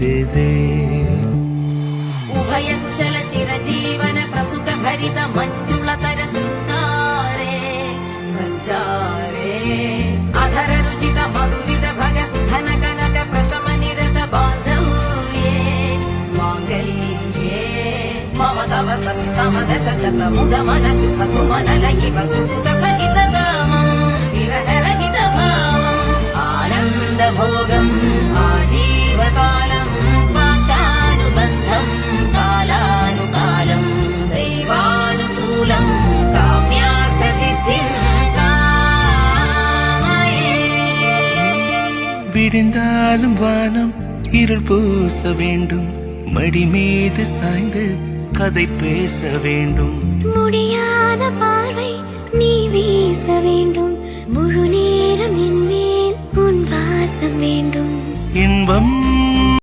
ಸೇರಿದೆ. ಉಭಯ ಕುಶಲ ಚಿರಜೀವನ ಪ್ರಸುಖ ಭರಿತ ಮಂಜುಳತರ ಶೃಂಗಾರೆ ಸಂಚಾರೇ ಅಧರ ರುಚಿತ ಮಧುರಿತ ಭಗ ಸುಧನ ಕನಕ ಪ್ರಶಮ ನಿರತ ಬಾಂಧವ್ಯೇ ಮಾಂಗಲ್ಯೇ ಮಮ ತವ ಸತಿ ಸಮದಶ ಶತ ಮುದ ಮನ ಶುಭ ಸುಮನ ಲಯಿವ ಸುಸುತ ಸಹಿತ ಕಾಮಂ ವಿರಹ ರಹಿತ ಭಾವಂ ಆನಂದ ಭೋಗಂ ಆಜೀವಕಾಲಂ ಪಾಶಾನುಬಂಧಂ ಕಾಲಾನುಕಾಲಂ ದೈವಾನುಕೂಲಂ ಕಾಮ್ಯಾರ್ಥ ಸಿದ್ಧಿಂ காமயே. விடிந்தாலும் வானம் இருள் பூச வேண்டும், மடி மீது சாய்ந்து கதை பேச வேண்டும். முடியாத பார்வை நீ வீச வேண்டும், முழு நேரம் என் மேல் உன் வாசம் வேண்டும். இன்பம்